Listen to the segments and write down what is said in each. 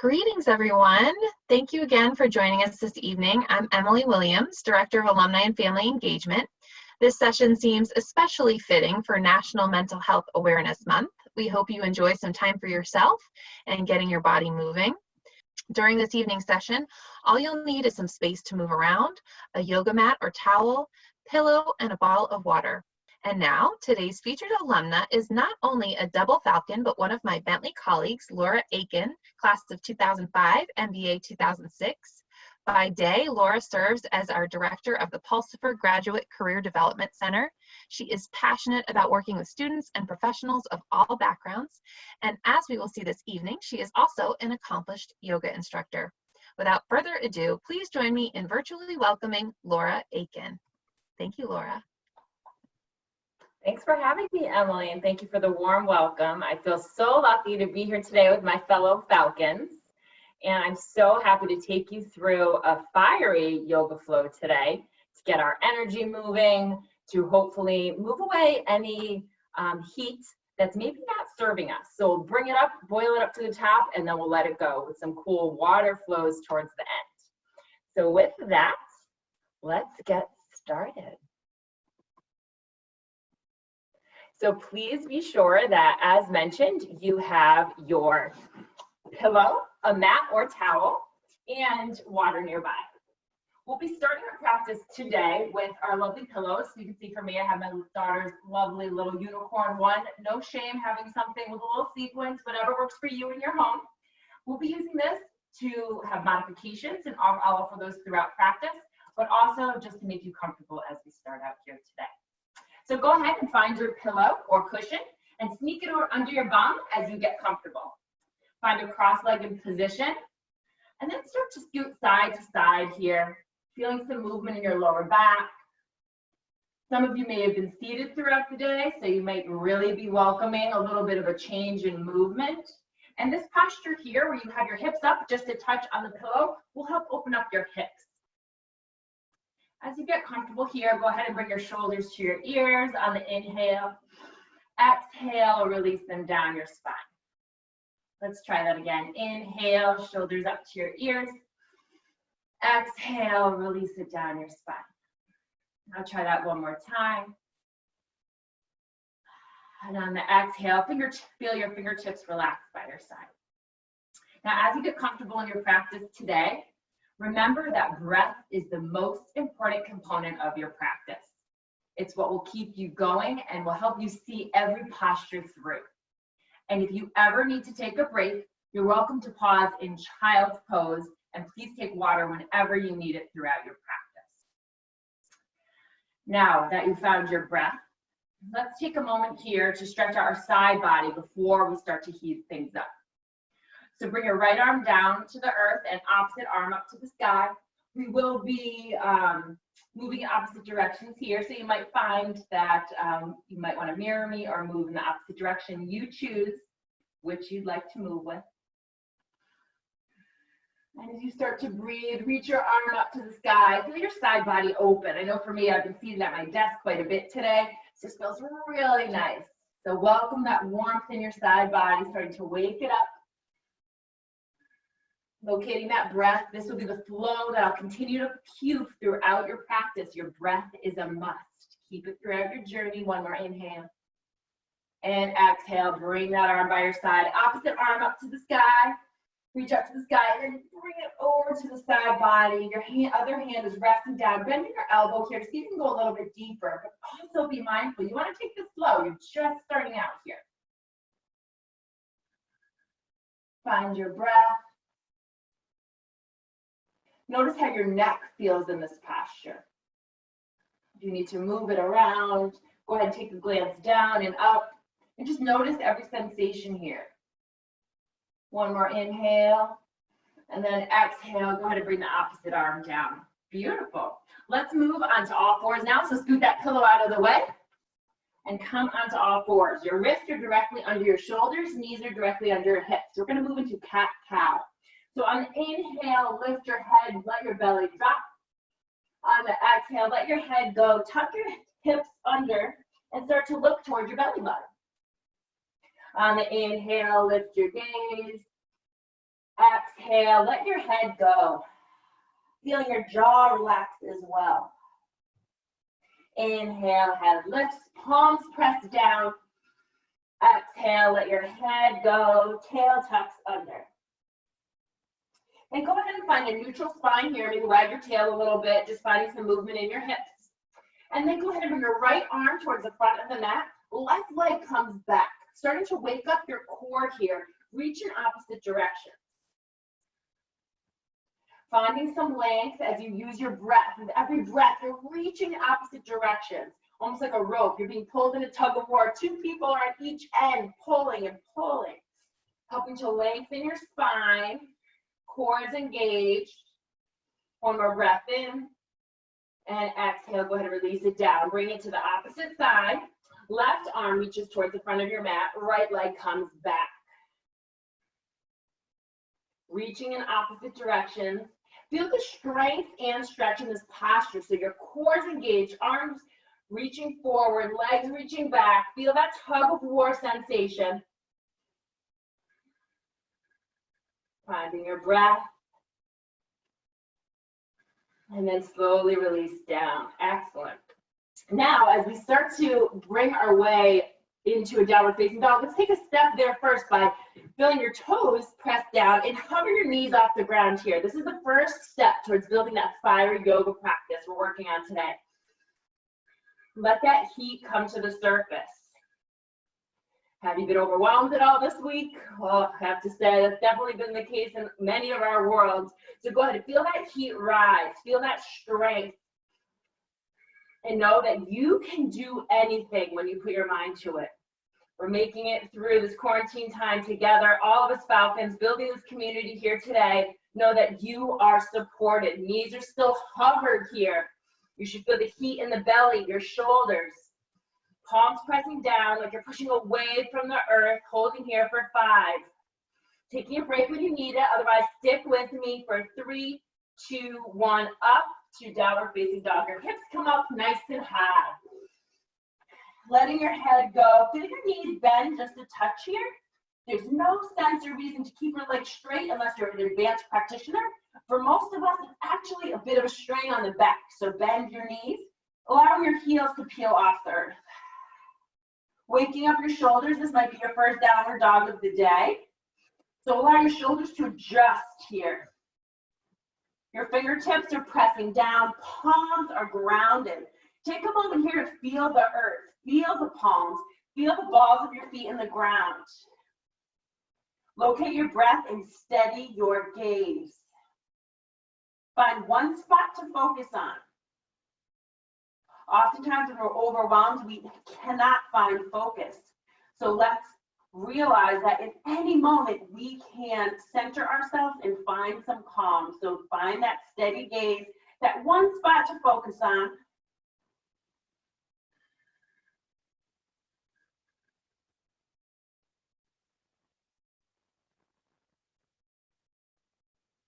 Greetings, everyone. Thank you again for joining us this evening. I'm Emily Williams, Director of Alumni and Family Engagement. This session seems especially fitting for National Mental Health Awareness Month. We hope you enjoy some time for yourself and getting your body moving. During this evening session, all you'll need is some space to move around, a yoga mat or towel, pillow, and a bottle of water. And now, today's featured alumna is not only a double Falcon, but one of my Bentley colleagues, Laura Aiken, class of 2005, MBA 2006. By day, Laura serves as our director of the Pulsifer Graduate Career Development Center. She is passionate about working with students and professionals of all backgrounds. And as we will see this evening, she is also an accomplished yoga instructor. Without further ado, please join me in virtually welcoming Laura Aiken. Thank you, Laura. Thanks for having me, Emily, and thank you for the warm welcome. I feel so lucky to be here today with my fellow Falcons, and I'm so happy to take you through a fiery yoga flow today to get our energy moving, to hopefully move away any heat that's maybe not serving us. So we'll bring it up, boil it up to the top, and then we'll let it go with some cool water flows towards the end. So with that, let's get started. So please be sure that, as mentioned, you have your pillow, a mat or towel, and water nearby. We'll be starting our practice today with our lovely pillows. So you can see for me, I have my daughter's lovely little unicorn one. No shame having something with a little sequence, whatever works for you in your home. We'll be using this to have modifications, and I'll offer those throughout practice, but also just to make you comfortable as we start out here today. So go ahead and find your pillow or cushion and sneak it under your bum as you get comfortable. Find a cross-legged position and then start to scoot side to side here, feeling some movement in your lower back. Some of you may have been seated throughout the day, so you might really be welcoming a little bit of a change in movement. And this posture here, where you have your hips up just a touch on the pillow, will help open up your hips. As you get comfortable here, go ahead and bring your shoulders to your ears on the inhale. Exhale, release them down your spine. Let's try that again. Inhale, shoulders up to your ears. Exhale, release it down your spine. I'll try that one more time. And on the exhale, feel your fingertips relax by your side. Now, as you get comfortable in your practice today, remember that breath is the most important component of your practice. It's what will keep you going and will help you see every posture through. And if you ever need to take a break, you're welcome to pause in child's pose, and please take water whenever you need it throughout your practice. Now that you found your breath, let's take a moment here to stretch out our side body before we start to heat things up. So bring your right arm down to the earth and opposite arm up to the sky. We will be moving in opposite directions here, so you might find that you might want to mirror me or move in the opposite direction. You choose which you'd like to move with. And as you start to breathe, reach your arm up to the sky. Feel your side body open. I know for me, I've been seated at my desk quite a bit today. So this feels really nice. So welcome that warmth in your side body, starting to wake it up. Locating that breath, this will be the flow that I'll continue to cue throughout your practice. Your breath is a must. Keep it throughout your journey. One more inhale. And exhale, bring that arm by your side. Opposite arm up to the sky. Reach up to the sky and then bring it over to the side body. Your other hand is resting down. Bending your elbow here to see if you can go a little bit deeper, but also be mindful. You want to take this slow. You're just starting out here. Find your breath. Notice how your neck feels in this posture. If you need to move it around, go ahead and take a glance down and up, and just notice every sensation here. One more inhale, and then exhale. Go ahead and bring the opposite arm down. Beautiful. Let's move onto all fours now. So scoot that pillow out of the way and come onto all fours. Your wrists are directly under your shoulders, knees are directly under your hips. We're going to move into cat-cow. So on the inhale, lift your head, let your belly drop. On the exhale, let your head go, tuck your hips under, and start to look towards your belly button. On the inhale, lift your gaze. Exhale, let your head go. Feeling your jaw relax as well. Inhale, head lifts, palms pressed down. Exhale, let your head go, tail tucks under. And go ahead and find a neutral spine here. Maybe wag your tail a little bit, just finding some movement in your hips. And then go ahead and bring your right arm towards the front of the mat. Left leg comes back. Starting to wake up your core here. Reach in opposite directions. Finding some length as you use your breath. With every breath, you're reaching in opposite directions. Almost like a rope. You're being pulled in a tug of war. Two people are at each end, pulling and pulling. Helping to lengthen your spine. Core is engaged. One more breath in. And exhale, go ahead and release it down. Bring it to the opposite side. Left arm reaches towards the front of your mat. Right leg comes back. Reaching in opposite directions. Feel the strength and stretch in this posture. So your core is engaged, arms reaching forward, legs reaching back. Feel that tug of war sensation. Finding your breath. And then slowly release down. Excellent. Now, as we start to bring our way into a downward facing dog, let's take a step there first by feeling your toes pressed down and hover your knees off the ground here. This is the first step towards building that fire yoga practice we're working on today. Let that heat come to the surface. Have you been overwhelmed at all this week? Well, I have to say that's definitely been the case in many of our worlds. So go ahead and feel that heat rise, feel that strength, and know that you can do anything when you put your mind to it. We're making it through this quarantine time together. All of us Falcons building this community here today. Know that you are supported. Knees are still hovered here. You should feel the heat in the belly, your shoulders. Palms pressing down like you're pushing away from the earth, holding here for 5. Taking a break when you need it, otherwise stick with me for 3, 2, 1, up to downward facing dog. Your hips come up nice and high. Letting your head go. Feel your knees bend just a touch here. There's no sense or reason to keep your legs straight unless you're an advanced practitioner. For most of us, it's actually a bit of a strain on the back. So bend your knees, allowing your heels to peel off the earth. Waking up your shoulders. This might be your first downward dog of the day. So allow your shoulders to adjust here. Your fingertips are pressing down. Palms are grounded. Take a moment here to feel the earth. Feel the palms. Feel the balls of your feet in the ground. Locate your breath and steady your gaze. Find one spot to focus on. Oftentimes when we're overwhelmed, we cannot find focus. So let's realize that in any moment we can center ourselves and find some calm. So find that steady gaze, that one spot to focus on.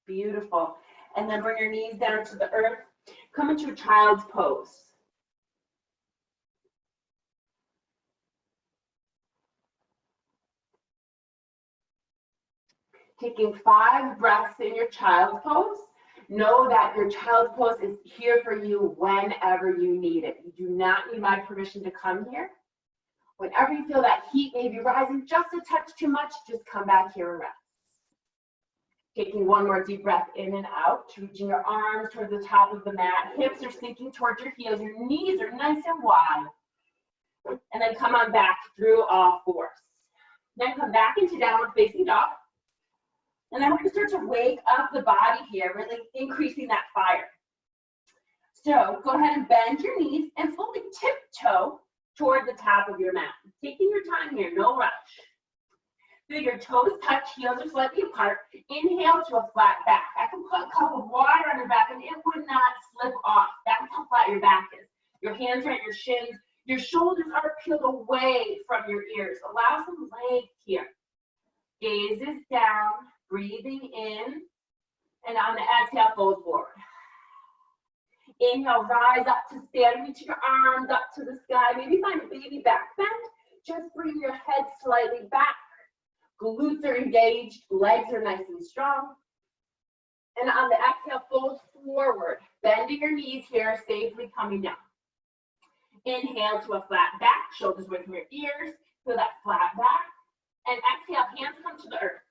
Beautiful. And then bring your knees down to the earth. Come into a child's pose. Taking 5 breaths in your child's pose. Know that your child's pose is here for you whenever you need it. You do not need my permission to come here. Whenever you feel that heat may be rising just a touch too much, just come back here and rest. Taking one more deep breath in and out, reaching your arms towards the top of the mat. Hips are sinking towards your heels. Your knees are nice and wide. And then come on back through all 4s. Then come back into downward facing dog. And then we're going to start to wake up the body here, really increasing that fire. So go ahead and bend your knees and fully tiptoe toward the top of your mat. Taking your time here, no rush. Feel your toes touch, heels are slightly apart. Inhale to a flat back. I can put a cup of water on your back and it would not slip off. That's how flat your back is. Your hands are at your shins. Your shoulders are peeled away from your ears. Allow some length here. Gaze is down, breathing in, and on the exhale, fold forward. Inhale, rise up to stand, reach your arms up to the sky. Maybe find a baby back bend. Just bring your head slightly back. Glutes are engaged, legs are nice and strong. And on the exhale, fold forward, bending your knees here, safely coming down. Inhale to a flat back, shoulders away from your ears, feel that flat back. And exhale, hands come to the earth.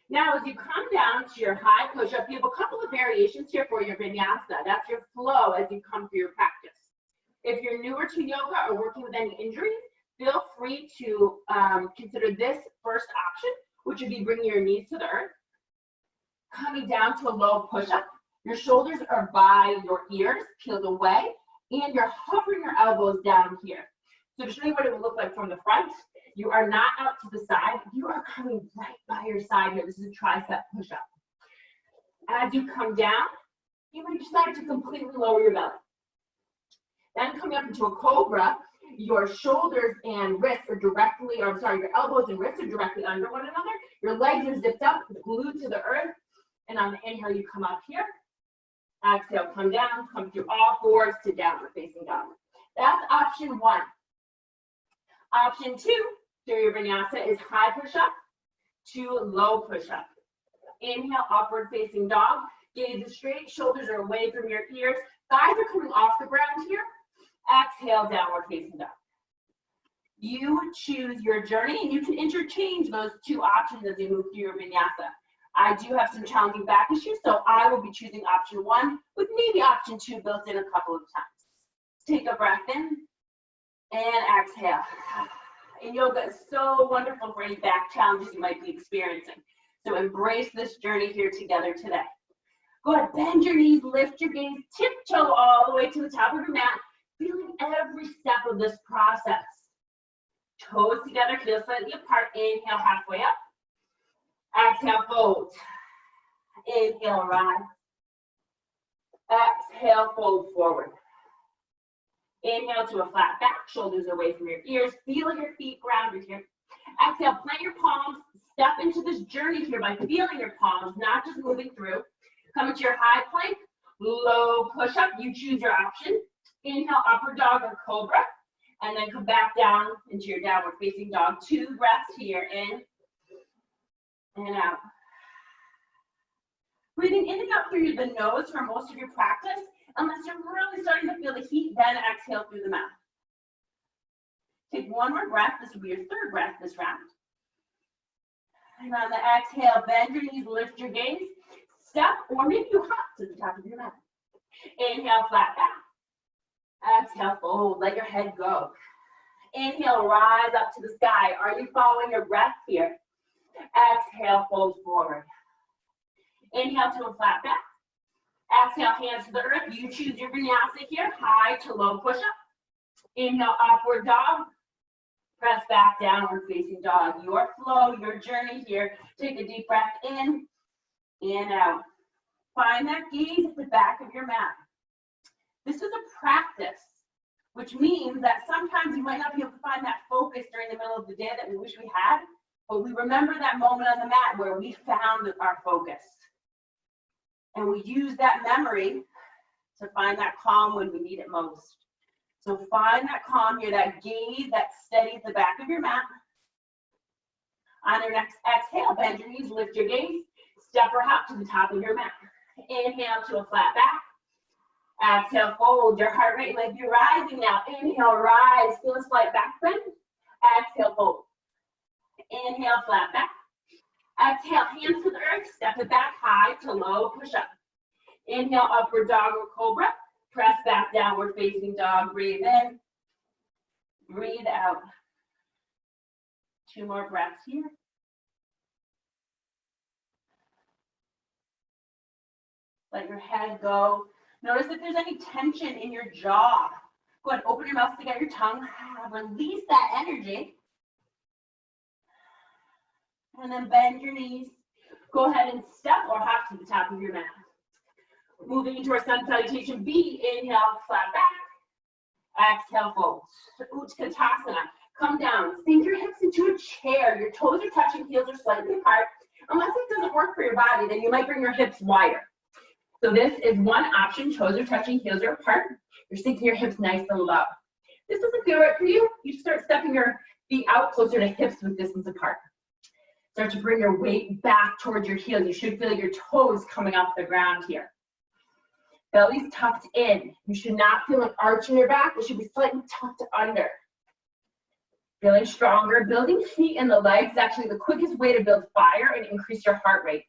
Now, as you come down to your high push-up, you have a couple of variations here for your vinyasa. That's your flow as you come through your practice. If you're newer to yoga or working with any injuries, feel free to consider this first option, which would be bringing your knees to the earth. Coming down to a low push-up. Your shoulders are by your ears, peeled away, and you're hovering your elbows down here. So to show you what it would look like from the front, you are not out to the side. You are coming right by your side here. This is a tricep push-up. As you come down, you might decide to completely lower your belly. Then coming up into a cobra, your shoulders and wrists are directly, or I'm sorry, your elbows and wrists are directly under one another. Your legs are zipped up, glued to the earth. And on the inhale, you come up here. Exhale, come down, come through all fours to downward facing dog. That's option one. Option two, through your vinyasa, is high push-up to low push-up. Inhale, upward facing dog. Gaze is straight, shoulders are away from your ears. Thighs are coming off the ground here. Exhale, downward facing dog. You choose your journey, and you can interchange those two options as you move through your vinyasa. I do have some challenging back issues, so I will be choosing option one with maybe option two built in a couple of times. Take a breath in and exhale. And yoga is so wonderful for any back challenges you might be experiencing. So embrace this journey here together today. Go ahead, bend your knees, lift your gaze, tiptoe all the way to the top of your mat, feeling every step of this process. Toes together, heels slightly apart. Inhale, halfway up. Exhale, fold. Inhale, rise. Exhale, fold forward. Inhale to a flat back, shoulders away from your ears. Feel your feet grounded here. Exhale, plant your palms. Step into this journey here by feeling your palms, not just moving through. Come into your high plank, low push-up. You choose your option. Inhale, upward dog or cobra. And then come back down into your downward facing dog. 2 breaths here, in and out. Breathing in and out through the nose for most of your practice. Unless you're really starting to feel the heat, then exhale through the mouth. Take one more breath. This will be your 3rd breath this round. And on the exhale, bend your knees, lift your gaze. Step, or maybe you hop to the top of your mat. Inhale, flat back. Exhale, fold, let your head go. Inhale, rise up to the sky. Are you following your breath here? Exhale, fold forward. Inhale to a flat back. Exhale, hands to the earth. You choose your vinyasa here, high to low push-up. Inhale, upward dog. Press back, downward facing dog. Your flow, your journey here. Take a deep breath in and out. Find that gaze at the back of your mat. This is a practice, which means that sometimes you might not be able to find that focus during the middle of the day that we wish we had, but we remember that moment on the mat where we found our focus. And we use that memory to find that calm when we need it most. So find that calm here, that gaze that steadies the back of your mat. On your next exhale, bend your knees, lift your gaze, step or hop to the top of your mat. Inhale to a flat back. Exhale, fold. Your heart rate might be rising now. Inhale, rise. Feel a slight back bend. Exhale, fold. Inhale, flat back. Exhale, hands to the earth. Step it back, high to low, push up. Inhale, upward dog or cobra. Press back, downward facing dog. Breathe in. Breathe out. 2 more breaths here. Let your head go. Notice if there's any tension in your jaw. Go ahead, open your mouth to get your tongue. Release that energy. And then bend your knees. Go ahead and step or hop to the top of your mat. Moving into our sun salutation B. Inhale, flat back. Exhale, fold. Utkatasana. Come down. Sink your hips into a chair. Your toes are touching, heels are slightly apart. Unless it doesn't work for your body, then you might bring your hips wider. So this is one option. Toes are touching, heels are apart. You're sinking your hips nice and low. This doesn't feel right for you. You start stepping your feet out closer to hips with distance apart. Start to bring your weight back towards your heels. You should feel your toes coming off the ground here. Belly's tucked in. You should not feel an arch in your back. It should be slightly tucked under. Feeling stronger. Building heat in the legs is actually the quickest way to build fire and increase your heart rate.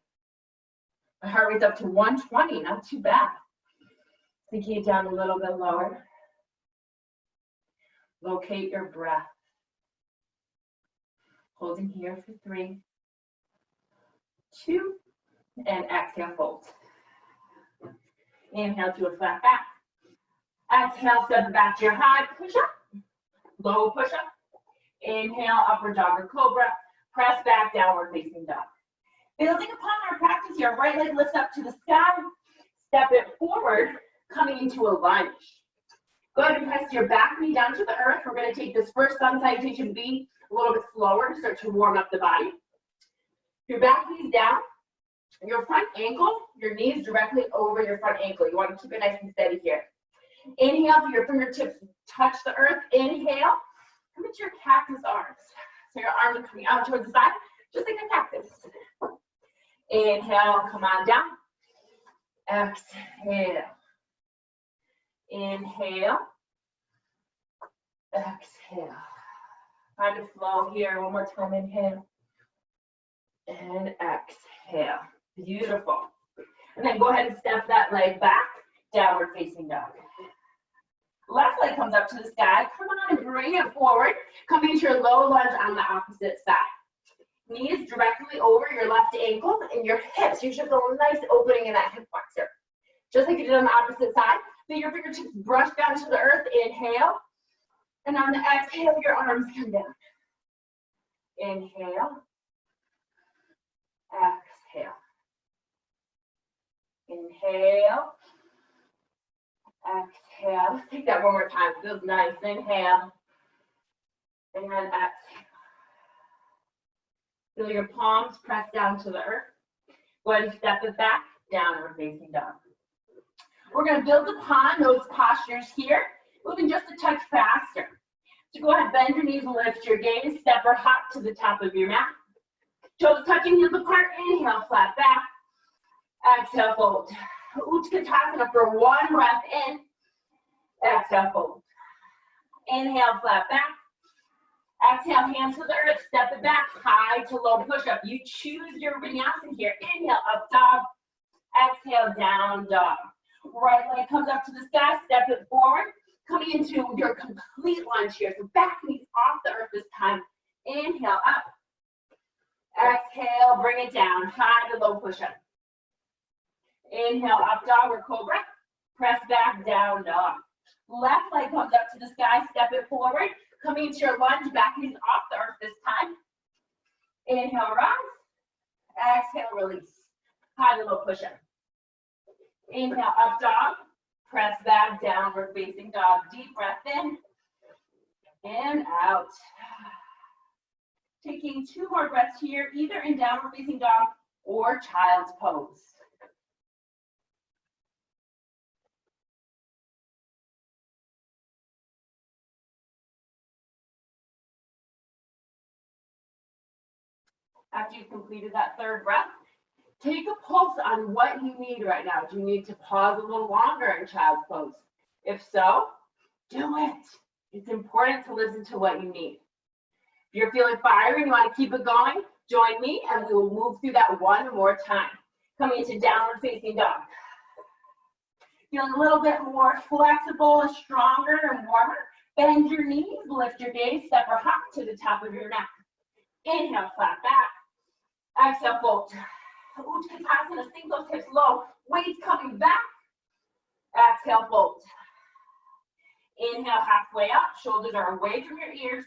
My heart rate's up to 120, not too bad. Sinking it down a little bit lower. Locate your breath. Holding here for 3, 2, and exhale, fold. Inhale to a flat back. Exhale, step it back to your high push-up. Low push-up. Inhale, upward dog or cobra. Press back, downward facing dog. Building upon our practice here, right leg lifts up to the sky. Step it forward, coming into a lunge. Go ahead and press your back knee down to the earth. We're going to take this first sun salutation B a little bit slower to start to warm up the body. Your back knee's down. Your front ankle, your knee is directly over your front ankle. You want to keep it nice and steady here. Inhale, so your fingertips touch the earth. Inhale, come into your cactus arms. So your arms are coming out towards the side, just like a cactus. Inhale, come on down. Exhale. Inhale. Exhale. Find a flow here. One more time. Inhale. And exhale. Beautiful. And then go ahead and step that leg back, downward facing dog. Left leg comes up to the sky. Come on and bring it forward. Coming into your low lunge on the opposite side. Knees directly over your left ankle and your hips. You should feel a nice opening in that hip flexor. Just like you did on the opposite side. Feel your fingertips brush down to the earth. Inhale. And on the exhale, your arms come down. Inhale. Exhale. Inhale. Exhale. Let's take that one more time. Feels nice. Inhale. And then exhale. Feel your palms press down to the earth. Go ahead and step it back, downward facing dog. We're going to build upon those postures here, moving just a touch faster. So go ahead, bend your knees and lift your gaze. Step or hop to the top of your mat. Toes touching heels apart. Inhale, flat back. Exhale, fold. Utkatasana for one breath in. Exhale, fold. Inhale, flat back. Exhale, hands to the earth. Step it back, high to low push-up. You choose your vinyasa here. Inhale, up dog. Exhale, down dog. Right leg comes up to the sky. Step it forward. Coming into your complete lunge here. So back knees off the earth this time. Inhale, up. Exhale, bring it down. High to low push-up. Inhale, up dog or cobra. Press back, down dog. Left leg comes up to the sky. Step it forward. Coming into your lunge, back knees off the earth this time. Inhale, rise. Exhale, release. High to low push-up. Inhale, up dog. Press back, downward facing dog. Deep breath in. And out. Taking 2 more breaths here, either in downward facing dog or child's pose. After you've completed that third breath, take a pulse on what you need right now. Do you need to pause a little longer in child's pose? If so, do it. It's important to listen to what you need. If you're feeling fire and you want to keep it going, join me and we will move through that one more time. Coming into downward facing dog. Feeling a little bit more flexible, stronger and warmer. Bend your knees, lift your gaze, step or hop to the top of your mat. Inhale, flat back. Exhale, fold. Utkatasana, sink those hips low. Weights coming back. Exhale, fold. Inhale, halfway up. Shoulders are away from your ears.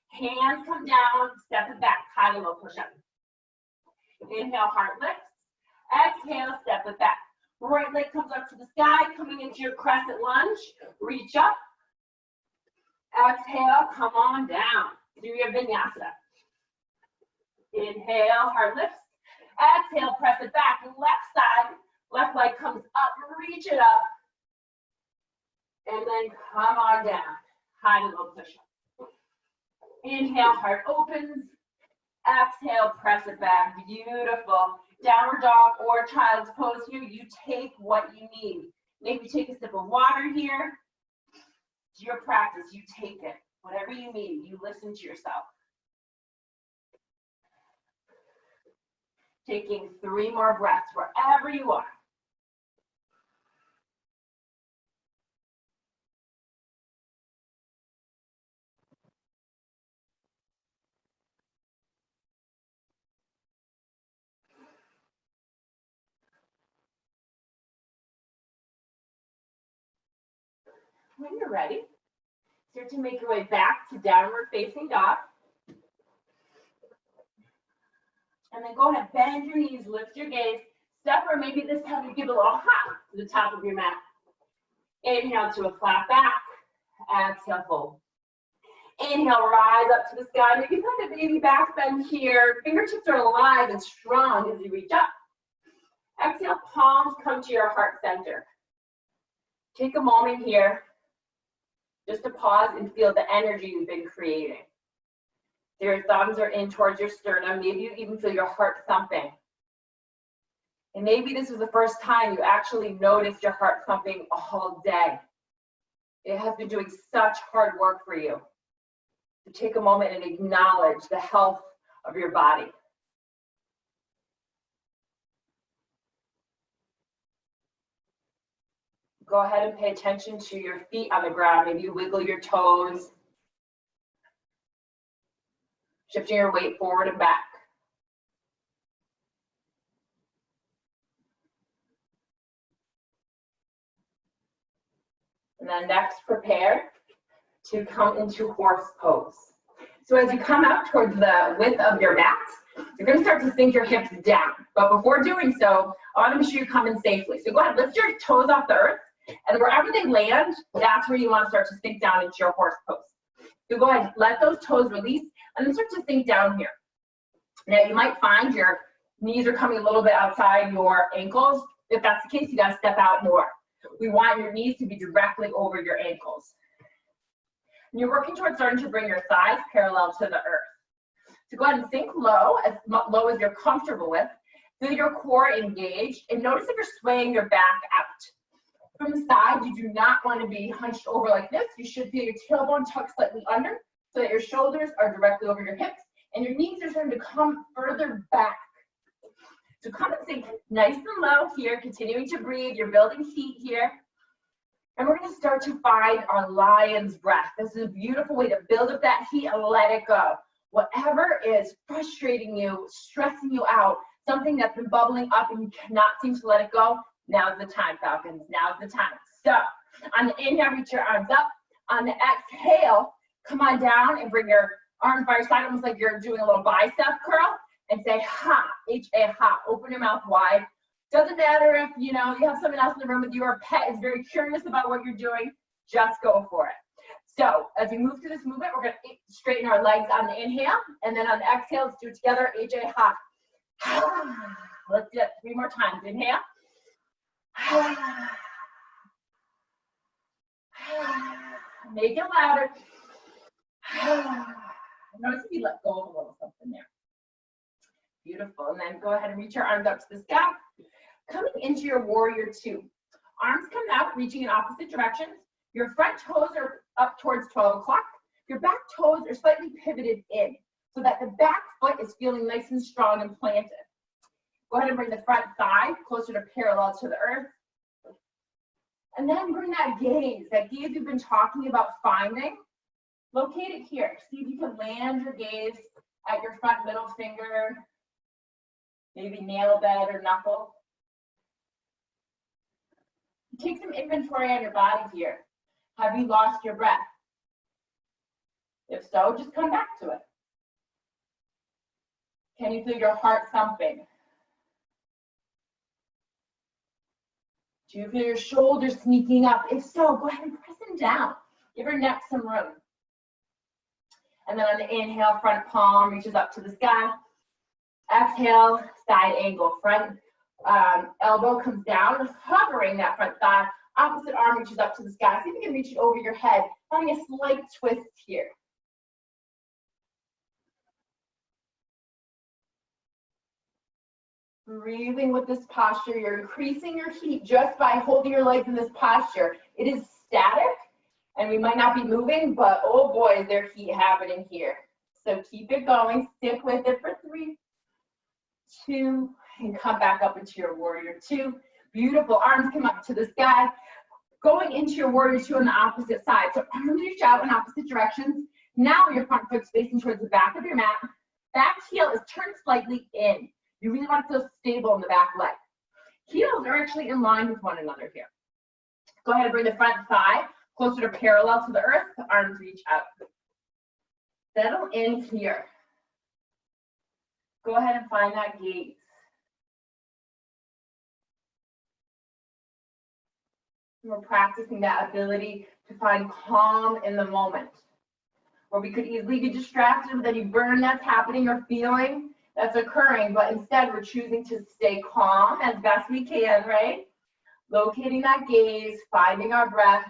Hands come down. Step it back. High to low push up. Inhale, heart lifts. Exhale, step it back. Right leg comes up to the sky. Coming into your crescent lunge. Reach up. Exhale, come on down. Do your vinyasa. Inhale, heart lifts. Exhale, press it back. Left side, left leg comes up, reach it up. And then come on down. High to low push-up. Inhale, heart opens. Exhale, press it back. Beautiful. Downward dog or child's pose here. You take what you need. Maybe take a sip of water here. It's your practice. You take it. Whatever you need, you listen to yourself. Taking 3 more breaths wherever you are. When you're ready, start to make your way back to downward facing dog. And then go ahead, bend your knees, lift your gaze. Step, or maybe this time you give a little hop to the top of your mat. Inhale to a flat back. Exhale, fold. Inhale, rise up to the sky. Maybe find a baby back bend here. Fingertips are alive and strong as you reach up. Exhale, palms come to your heart center. Take a moment here just to pause and feel the energy you've been creating. So your thumbs are in towards your sternum. Maybe you even feel your heart thumping. And maybe this is the first time you actually noticed your heart thumping all day. It has been doing such hard work for you. So take a moment and acknowledge the health of your body. Go ahead and pay attention to your feet on the ground. Maybe you wiggle your toes. Shifting your weight forward and back. And then next, prepare to come into horse pose. So as you come out towards the width of your mat, you're going to start to sink your hips down. But before doing so, I want to make sure you come in safely. So go ahead, lift your toes off the earth, and wherever they land, that's where you want to start to sink down into your horse pose. So go ahead, let those toes release, and then start to sink down here. Now you might find your knees are coming a little bit outside your ankles. If that's the case, you got to step out more. We want your knees to be directly over your ankles. And you're working towards starting to bring your thighs parallel to the earth. So go ahead and sink low as you're comfortable with. Feel your core engaged, and notice if you're swaying your back out. From the side, you do not want to be hunched over like this. You should feel your tailbone tucked slightly under so that your shoulders are directly over your hips and your knees are starting to come further back. So come and sink nice and low here, continuing to breathe. You're building heat here. And we're going to start to find our lion's breath. This is a beautiful way to build up that heat and let it go. Whatever is frustrating you, stressing you out, something that's been bubbling up and you cannot seem to let it go, now's the time, Falcons. Now's the time. So on the inhale, reach your arms up. On the exhale, come on down and bring your arms by your side, almost like you're doing a little bicep curl, and say ha, H-A, ha. Open your mouth wide. Doesn't matter if you have someone else in the room with you or a pet is very curious about what you're doing, just go for it. So as we move through this movement, we're going to straighten our legs on the inhale, and then on the exhale, let's do it together, H-A, ha. Let's do it 3 more times. Inhale. Make it louder. Notice if you let go of a little something there. Beautiful. And then go ahead and reach your arms up to the sky. Coming into your warrior 2. Arms come out, reaching in opposite directions. Your front toes are up towards 12 o'clock. Your back toes are slightly pivoted in so that the back foot is feeling nice and strong and planted. Go ahead and bring the front thigh closer to parallel to the earth. And then bring that gaze you've been talking about finding. Locate it here. See if you can land your gaze at your front middle finger, maybe nail bed or knuckle. Take some inventory on your body here. Have you lost your breath? If so, just come back to it. Can you feel your heart thumping? Do you feel your shoulders sneaking up? If so, go ahead and press them down. Give your neck some room. And then on the inhale, front palm reaches up to the sky. Exhale, side angle. Front elbow comes down, hovering that front thigh. Opposite arm reaches up to the sky. See if you can reach it over your head. Finding a slight twist here. Breathing with this posture. You're increasing your heat just by holding your legs in this posture. It is static, and we might not be moving, but oh boy, is there heat happening here. So keep it going. Stick with it for 3, 2, and come back up into your warrior 2. Beautiful. Arms come up to the sky. Going into your warrior 2 on the opposite side. So arms reach out in opposite directions. Now your front foot's facing towards the back of your mat. Back heel is turned slightly in. You really want to feel stable in the back leg. Heels are actually in line with one another here. Go ahead and bring the front thigh closer to parallel to the earth. The arms reach out. Settle in here. Go ahead and find that gaze. We're practicing that ability to find calm in the moment. Or we could easily be distracted with any burn that's happening or feeling that's occurring, but instead we're choosing to stay calm as best we can, right? Locating that gaze, finding our breath.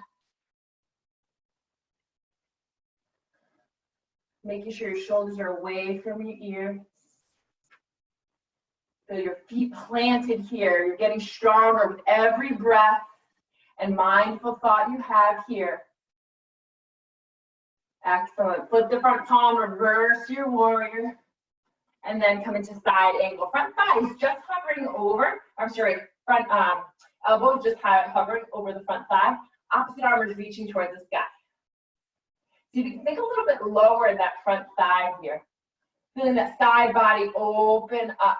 Making sure your shoulders are away from your ears. Feel your feet planted here. You're getting stronger with every breath and mindful thought you have here. Excellent. Flip the front palm, reverse your warrior, and then come into side angle. Front thighs just hovering over, front elbows just hovering over the front thigh. Opposite arm is reaching towards the sky. So you can think a little bit lower in that front thigh here. Feeling that side body open up.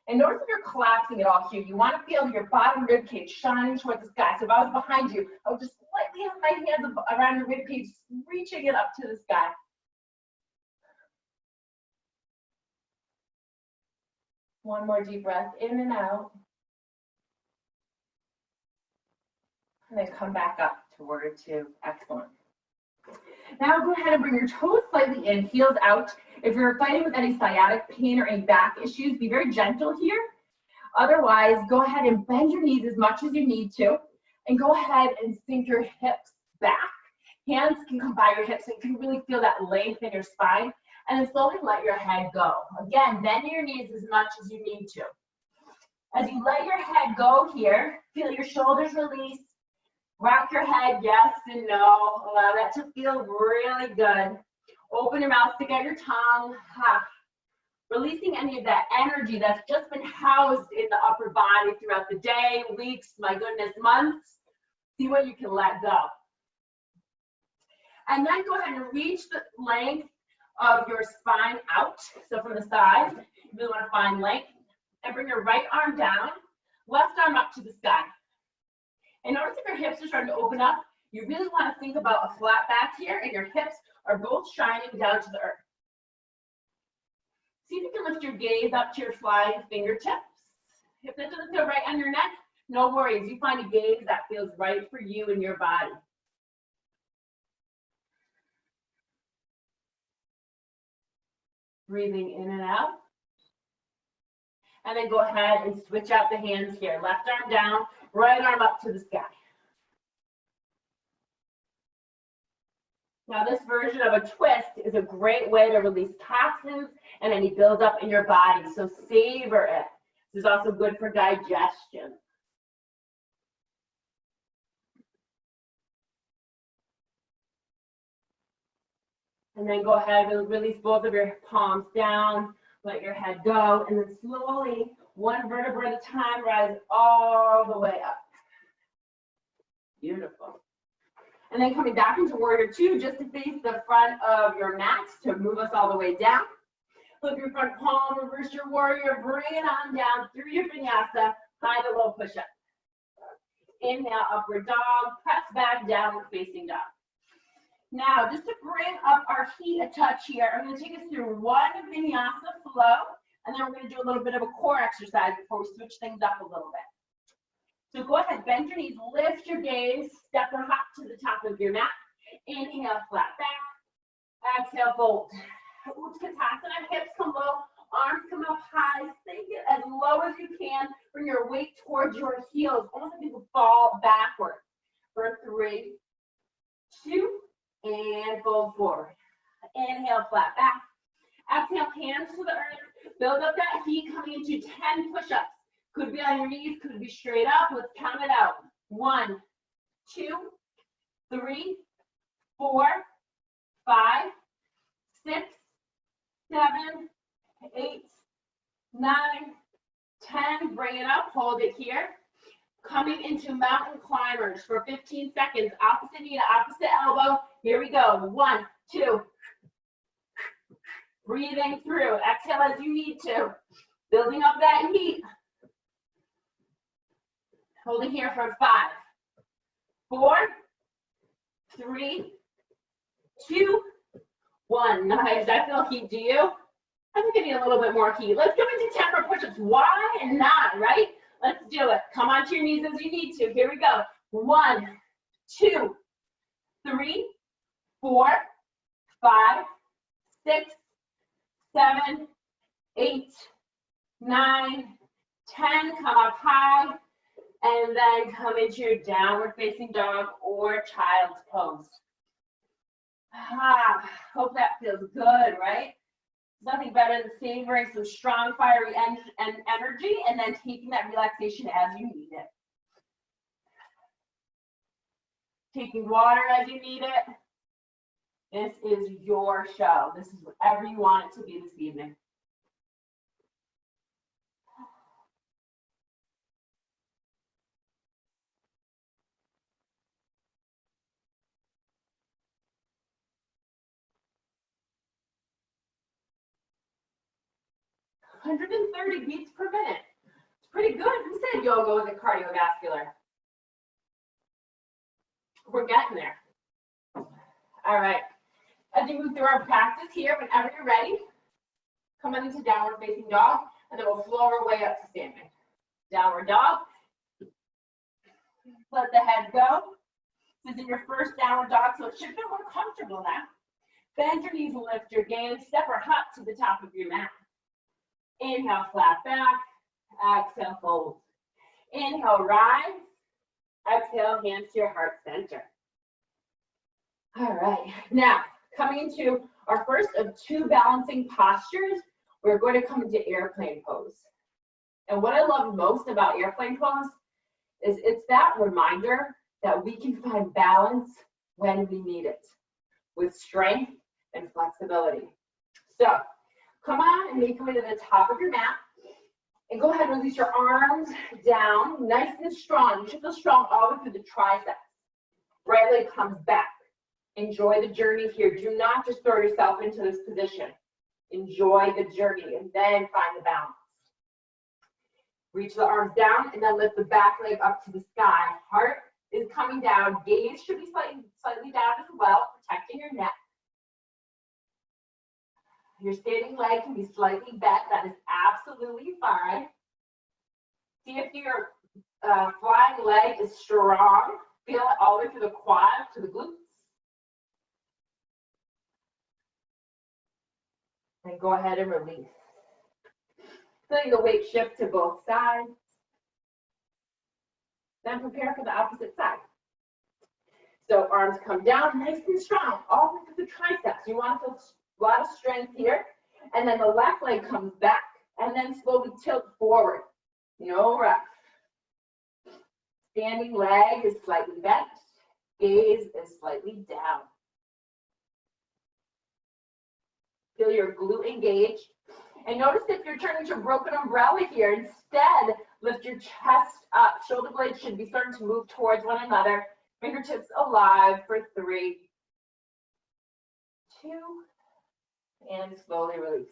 And notice if you're collapsing at all here, you want to feel your bottom rib cage shining towards the sky. So if I was behind you, I would just slightly have my hands around your rib cage, reaching it up to the sky. One more deep breath in and out. And then come back up to warrior 2. Excellent. Now go ahead and bring your toes slightly in, heels out. If you're fighting with any sciatic pain or any back issues, be very gentle here. Otherwise, go ahead and bend your knees as much as you need to. And go ahead and sink your hips back. Hands can come by your hips so you can really feel that length in your spine. And then slowly let your head go. Again, bend your knees as much as you need to. As you let your head go here, feel your shoulders release. Rock your head, yes and no. Allow that to feel really good. Open your mouth, stick out your tongue. Releasing any of that energy that's just been housed in the upper body throughout the day, weeks, my goodness, months. See what you can let go. And then go ahead and reach the length of your spine out. So from the side, you really want to find length. And bring your right arm down, left arm up to the sky. And notice if your hips are starting to open up, you really want to think about a flat back here, and your hips are both shining down to the earth. See if you can lift your gaze up to your flying fingertips. If that doesn't feel right on your neck, no worries. You find a gaze that feels right for you and your body. Breathing in and out. And then go ahead and switch out the hands here. Left arm down, right arm up to the sky. Now this version of a twist is a great way to release toxins and any buildup in your body, so savor it. This is also good for digestion. And then go ahead and release both of your palms down, let your head go, and then slowly, one vertebra at a time, rise all the way up. Beautiful. And then coming back into warrior 2, just to face the front of your mat to move us all the way down. Flip your front palm, reverse your warrior, bring it on down through your vinyasa, high to low push-up. Inhale, upward dog, press back, downward facing dog. Now, just to bring up our feet a touch here, I'm going to take us through one vinyasa flow, and then we're going to do a little bit of a core exercise before we switch things up a little bit. So go ahead, bend your knees, lift your gaze, step or hop to the top of your mat. Inhale, flat back. Exhale, fold. Utkatasana, hips come low, arms come up high. Sink it as low as you can. Bring your weight towards your heels, almost like you can fall backward. For 3, 2, and fold forward. Inhale, flat back. Exhale, hands to the earth. Build up that heat coming into 10 push-ups. Could be on your knees, could be straight up. Let's count it out. 1, 2, 3, 4, 5, 6, 7, 8, 9, 10. Bring it up, hold it here. Coming into mountain climbers for 15 seconds. Opposite knee to opposite elbow. Here we go. 1, 2. Breathing through. Exhale as you need to. Building up that heat. Holding here for 5, 4, 3, 2, 1. Nice. I feel heat. Do you? I think I need a little bit more heat. Let's go into 10 more push-ups. Why not, right? Let's do it. Come onto your knees as you need to. Here we go. 1, 2, 3, 4, 5, 6, 7, 8, 9, 10. Come up high. And then come into your downward facing dog or child's pose. Hope that feels good, right? Nothing better than savoring some strong, fiery energy and then taking that relaxation as you need it. Taking water as you need it. This is your show. This is whatever you want it to be this evening. "130 beats per minute. It's pretty good. Who said yoga wasn't cardiovascular? We're getting there. All right. As you move through our practice here, whenever you're ready, come on into downward facing dog, and then we'll flow our way up to standing. Downward dog. Let the head go. This is your first downward dog, so it should feel more comfortable now. Bend your knees, lift your gaze, step or hop to the top of your mat. Inhale, flat back. Exhale, fold. Inhale, rise. Exhale, hands to your heart center. All right. Now, coming into our first of 2 balancing postures, we're going to come into airplane pose. And what I love most about airplane pose is it's that reminder that we can find balance when we need it, with strength and flexibility. So, come on and make your way to the top of your mat. And go ahead and release your arms down, nice and strong. You should feel strong all the way through the triceps. Right leg comes back. Enjoy the journey here. Do not just throw yourself into this position. Enjoy the journey and then find the balance. Reach the arms down and then lift the back leg up to the sky. Heart is coming down. Gaze should be slightly down as well, protecting your neck. Your standing leg can be slightly bent. That is absolutely fine. See if your flying leg is strong. Feel it all the way through the quads to the glutes. And go ahead and release. Feeling the weight shift to both sides. Then prepare for the opposite side. So arms come down nice and strong, all the way to the triceps. You want to feel a lot of strength here. And then the left leg comes back and then slowly tilt forward. No rush. Standing leg is slightly bent. Gaze is slightly down. Feel your glute engage. And notice if you're turning to broken umbrella here, instead lift your chest up. Shoulder blades should be starting to move towards one another. Fingertips alive for 3, 2, and slowly release.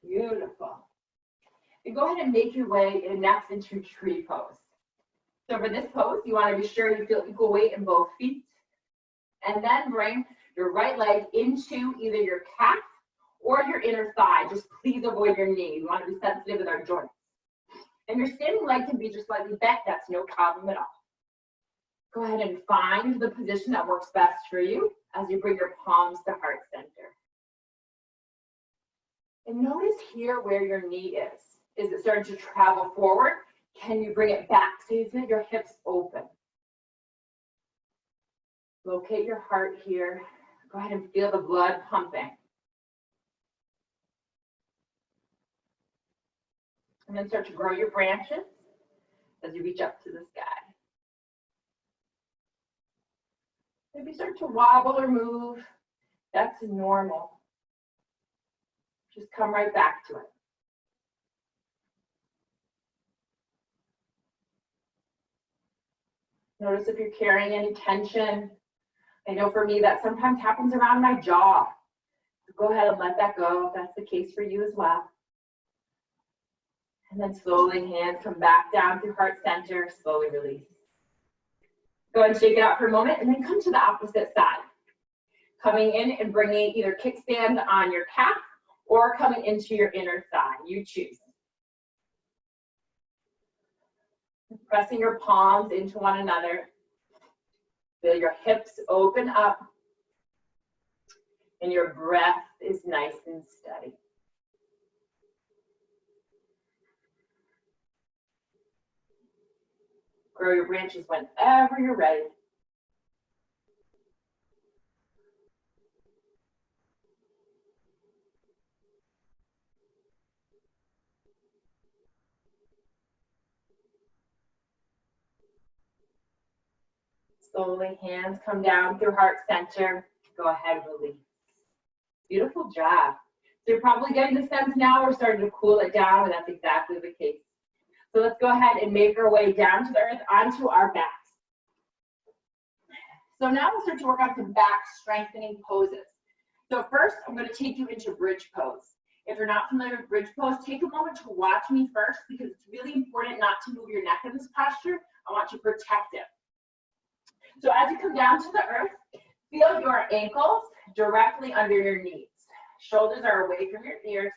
Beautiful. And go ahead and make your way next into tree pose. So for this pose, you want to be sure you feel equal weight in both feet. And then bring your right leg into either your calf or your inner thigh. Just please avoid your knee. You want to be sensitive with our joints. And your standing leg can be just slightly bent. That's no problem at all. Go ahead and find the position that works best for you as you bring your palms to heart center. And notice here where your knee is. Is it starting to travel forward? Can you bring it back so you feel your hips open? Locate your heart here. Go ahead and feel the blood pumping. And then start to grow your branches as you reach up to the sky. Maybe start to wobble or move. That's normal. Just come right back to it. Notice if you're carrying any tension. I know for me that sometimes happens around my jaw. So go ahead and let that go if that's the case for you as well. And then slowly hands come back down through heart center, slowly release. Go ahead and shake it out for a moment and then come to the opposite side. Coming in and bringing either kickstand on your calf or coming into your inner thigh, you choose. Pressing your palms into one another. Feel your hips open up and your breath is nice and steady. Grow your branches whenever you're ready. Slowly, hands come down through heart center. Go ahead, release. Beautiful job. So you're probably getting the sense now we're starting to cool it down, and that's exactly the case. So let's go ahead and make our way down to the earth onto our backs. So now we'll start to work on some back strengthening poses. So first, I'm going to take you into bridge pose. If you're not familiar with bridge pose, take a moment to watch me first because it's really important not to move your neck in this posture. I want you to protect it. So as you come down to the earth, feel your ankles directly under your knees. Shoulders are away from your ears.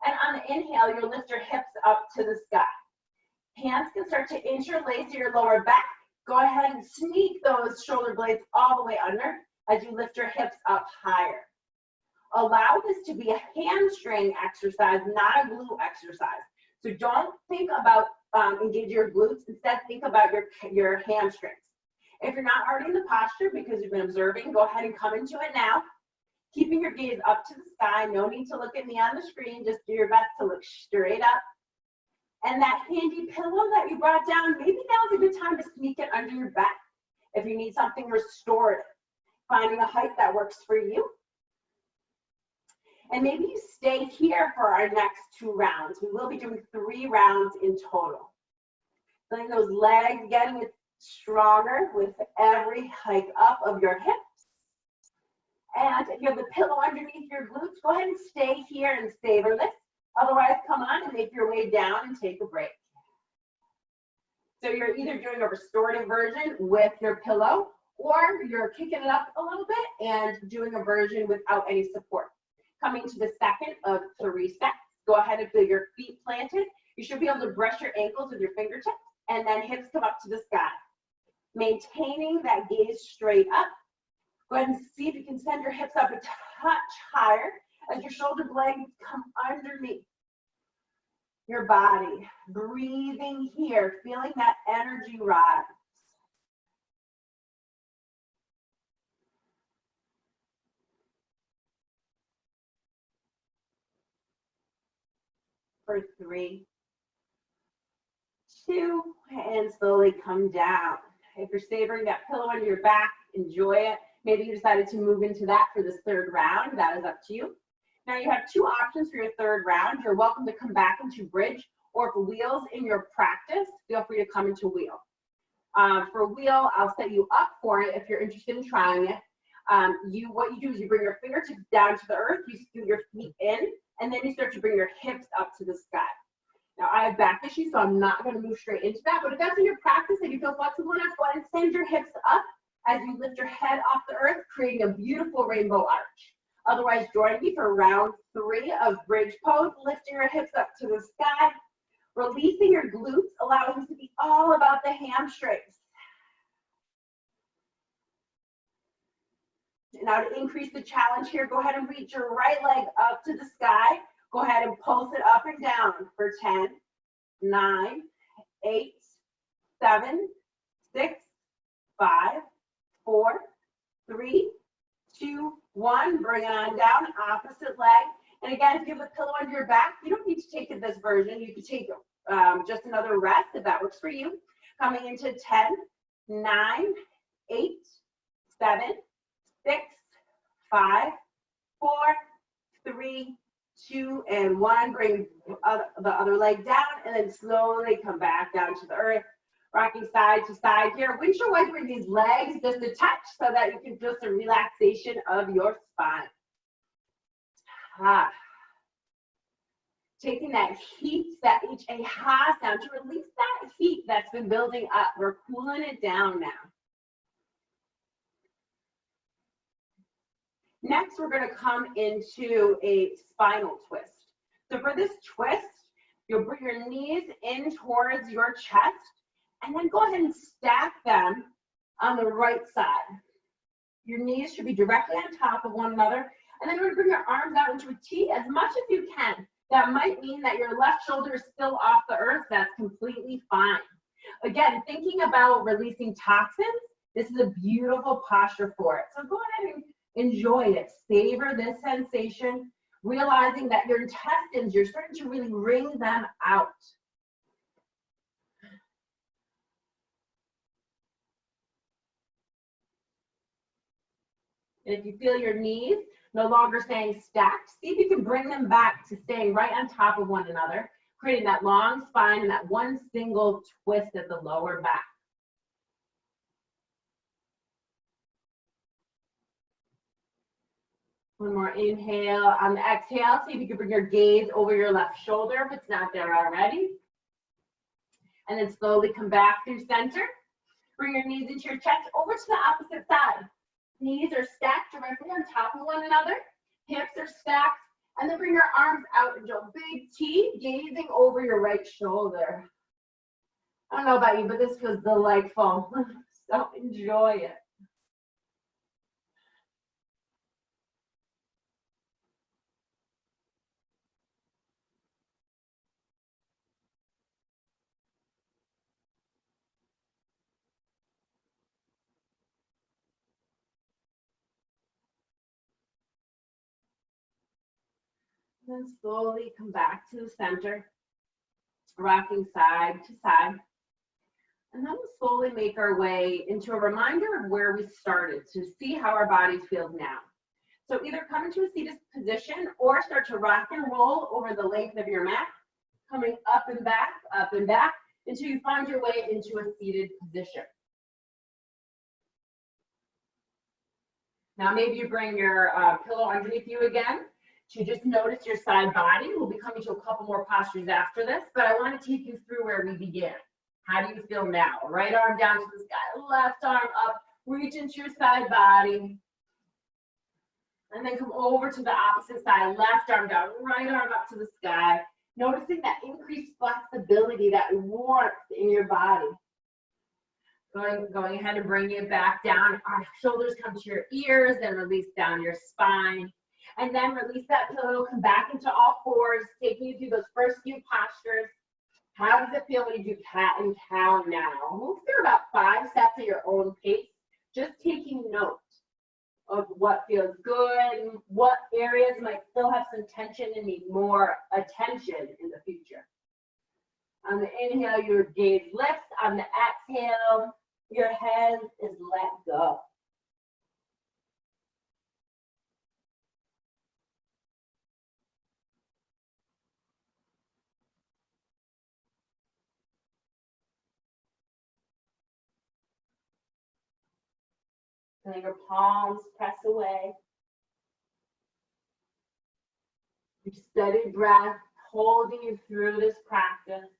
And on the inhale, you'll lift your hips up to the sky. Hands can start to interlace your lower back. Go ahead and sneak those shoulder blades all the way under as you lift your hips up higher. Allow this to be a hamstring exercise, not a glute exercise. So don't think about engaging your glutes. Instead, think about your hamstrings. If you're not already in the posture because you've been observing, go ahead and come into it now. Keeping your gaze up to the sky. No need to look at me on the screen. Just do your best to look straight up. And that handy pillow that you brought down, maybe now's a good time to sneak it under your back. If you need something restored, finding a height that works for you. And maybe you stay here for our next 2 rounds. We will be doing 3 rounds in total. Feeling those legs getting stronger with every hike up of your hips. And if you have the pillow underneath your glutes, go ahead and stay here and savor this. Otherwise, come on and make your way down and take a break. So you're either doing a restorative version with your pillow, or you're kicking it up a little bit and doing a version without any support. Coming to the second of 3 sets. Go ahead and feel your feet planted. You should be able to brush your ankles with your fingertips, and then hips come up to the sky. Maintaining that gaze straight up. Go ahead and see if you can send your hips up a touch higher as your shoulder blades come underneath your body. Breathing here, feeling that energy rise. For 3, 2, and slowly come down. If you're savoring that pillow under your back, enjoy it. Maybe you decided to move into that for this 3rd round. That is up to you. Now you have 2 options for your 3rd round. You're welcome to come back into bridge, or for wheels in your practice, feel free to come into wheel. For wheel, I'll set you up for it if you're interested in trying it. What you do is you bring your fingertips down to the earth, you scoot your feet in, and then you start to bring your hips up to the sky. Now I have back issues, so I'm not going to move straight into that, but if that's in your practice and you feel flexible enough, go ahead and send your hips up as you lift your head off the earth, creating a beautiful rainbow arch. Otherwise, join me for round 3 of bridge pose, lifting your hips up to the sky, releasing your glutes, allowing this to be all about the hamstrings. Now to increase the challenge here, go ahead and reach your right leg up to the sky. Go ahead and pulse it up and down for 10, 9, 8, 7, 6, 5, 4, 3, 2, 1. Bring it on down, opposite leg. And again, if you have a pillow under your back, you don't need to take it this version. You could take just another rest if that works for you. Coming into 10, 9, 8, 7, 6, 5, 4, 3, 2, and 1. Bring the other leg down and then slowly come back down to the earth. Rocking side to side here. Windshield wipering these legs just a touch so that you can feel some relaxation of your spine. Taking that heat, that HA ha sound to release that heat that's been building up. We're cooling it down now. Next, we're going to come into a spinal twist. So for this twist, you'll bring your knees in towards your chest and then go ahead and stack them on the right side. Your knees should be directly on top of one another. And then you're going to bring your arms out into a T as much as you can. That might mean that your left shoulder is still off the earth. That's completely fine. Again, thinking about releasing toxins, this is a beautiful posture for it. So go ahead and enjoy it. Savor this sensation, realizing that your intestines, you're starting to really wring them out. And if you feel your knees no longer staying stacked, see if you can bring them back to staying right on top of one another, creating that long spine and that one single twist at the lower back. One more inhale. On the exhale, see if you can bring your gaze over your left shoulder if it's not there already. And then slowly come back through center. Bring your knees into your chest over to the opposite side. Knees are stacked directly on top of one another. Hips are stacked. And then bring your arms out into a big T, gazing over your right shoulder. I don't know about you, but this feels delightful. So enjoy it. And then slowly come back to the center, rocking side to side. And then we'll slowly make our way into a reminder of where we started to see how our bodies feel now. So either come into a seated position or start to rock and roll over the length of your mat, coming up and back, until you find your way into a seated position. Now maybe you bring your pillow underneath you again to just notice your side body. We'll be coming to a couple more postures after this, but I want to take you through where we began. How do you feel now? Right arm down to the sky, left arm up, reach into your side body. And then come over to the opposite side, left arm down, right arm up to the sky. Noticing that increased flexibility, that warmth in your body. Going ahead and bringing it back down. Our shoulders come to your ears, then release down your spine. And then release that pillow, come back into all fours, taking you through those first few postures. How does it feel when you do cat and cow now? Move through about 5 steps at your own pace, just taking note of what feels good, what areas might still have some tension and need more attention in the future. On the inhale, your gaze lifts. On the exhale, your head is let go. And your palms press away. Your steady breath holding you through this practice.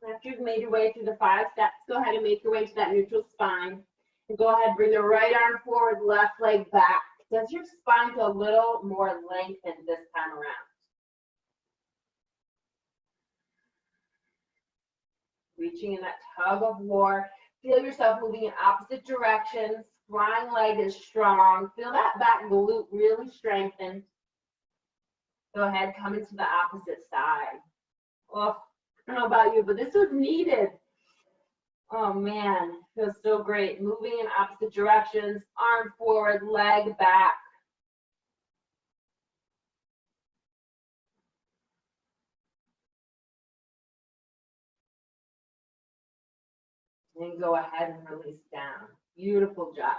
After you've made your way through the 5 steps, go ahead and make your way to that neutral spine. And go ahead, bring the right arm forward, left leg back. Does your spine feel a little more lengthened this time around? Reaching in that tug of war. Feel yourself moving in opposite directions. Flying leg is strong. Feel that back glute really strengthened. Go ahead, come into the opposite side. Oh, I don't know about you, but this was needed. Oh man, feels so great. Moving in opposite directions, arm forward, leg back. And go ahead and release down. Beautiful job.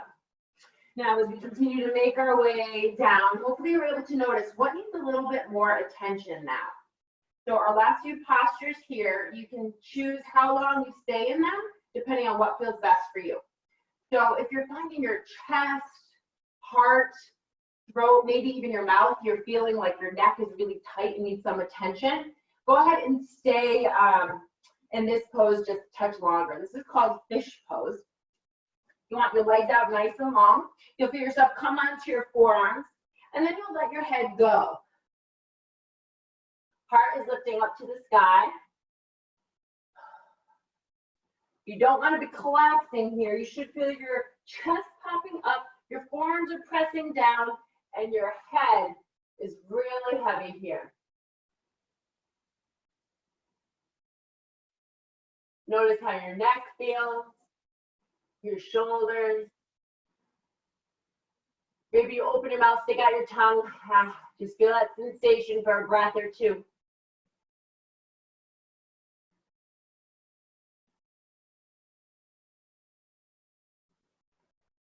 Now, as we continue to make our way down, hopefully you're able to notice what needs a little bit more attention now. So our last few postures here, you can choose how long you stay in them, depending on what feels best for you. So if you're finding your chest, heart, throat, maybe even your mouth, you're feeling like your neck is really tight and needs some attention, go ahead and stay in this pose just a touch longer. This is called fish pose. You want your legs out nice and long. You'll feel yourself come onto your forearms, and then you'll let your head go. Heart is lifting up to the sky. You don't want to be collapsing here. You should feel your chest popping up, your forearms are pressing down, and your head is really heavy here. Notice how your neck feels, your shoulders. Maybe you open your mouth, stick out your tongue. Just feel that sensation for a breath or two.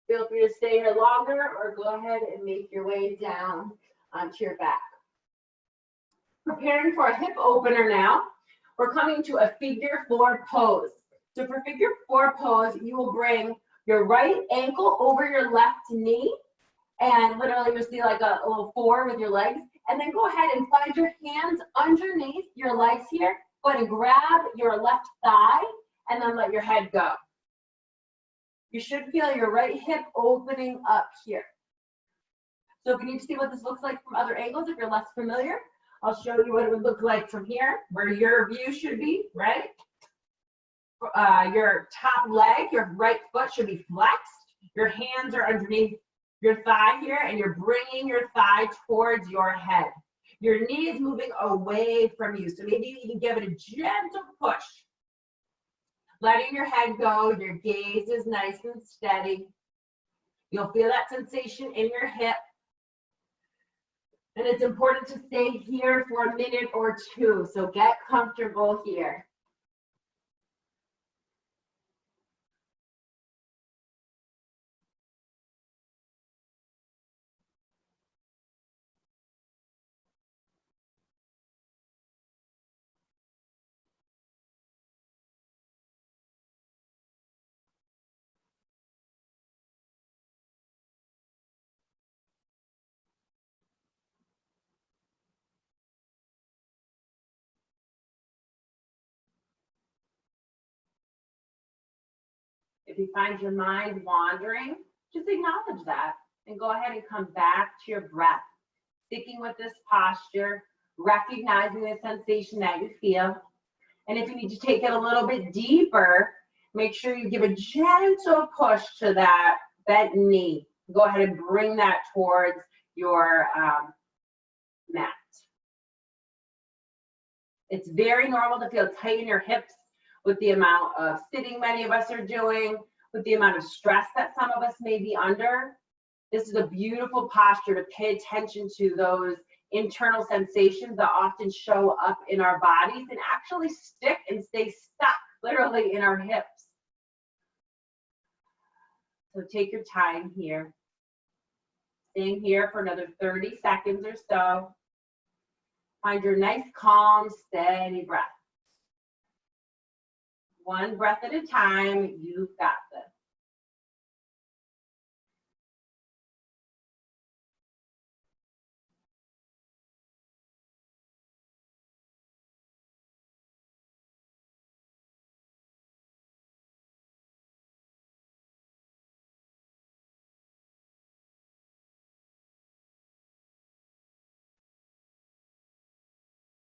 Feel free to stay here longer or go ahead and make your way down onto your back. Preparing for a hip opener now. We're coming to a figure four pose. So for figure four pose, you will bring your right ankle over your left knee, and literally you'll see like a little four with your legs, and then go ahead and find your hands underneath your legs here. Go ahead and grab your left thigh, and then let your head go. You should feel your right hip opening up here. So if you need to see what this looks like from other angles, if you're less familiar, I'll show you what it would look like from here, where your view should be, right? Your top leg, your right foot should be flexed. Your hands are underneath your thigh here, and you're bringing your thigh towards your head. Your knee is moving away from you, so maybe you can give it a gentle push. Letting your head go, your gaze is nice and steady. You'll feel that sensation in your hip. And it's important to stay here for a minute or two, so get comfortable here. If you find your mind wandering, just acknowledge that and go ahead and come back to your breath. Sticking with this posture, recognizing the sensation that you feel. And if you need to take it a little bit deeper, make sure you give a gentle push to that bent knee. Go ahead and bring that towards your mat. It's very normal to feel tight in your hips with the amount of sitting many of us are doing, with the amount of stress that some of us may be under. This is a beautiful posture to pay attention to those internal sensations that often show up in our bodies and actually stick and stay stuck literally in our hips. So take your time here. Staying here for another 30 seconds or so. Find your nice, calm, steady breath. One breath at a time, you've got this.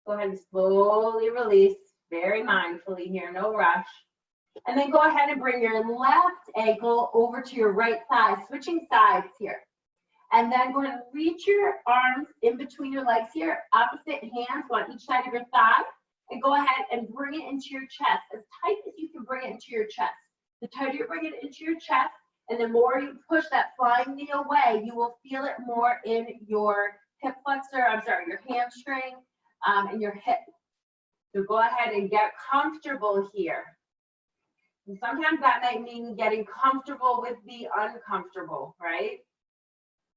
Go ahead and slowly release, very mindfully here, no rush. And then go ahead and bring your left ankle over to your right thigh, switching sides here. And then go ahead and reach your arms in between your legs here, opposite hands on each side of your thigh. And go ahead and bring it into your chest, as tight as you can bring it into your chest. The tighter you bring it into your chest, and the more you push that flying knee away, you will feel it more in your hip flexor, your hamstring, and your hip. So go ahead and get comfortable here. And sometimes that might mean getting comfortable with the uncomfortable, right?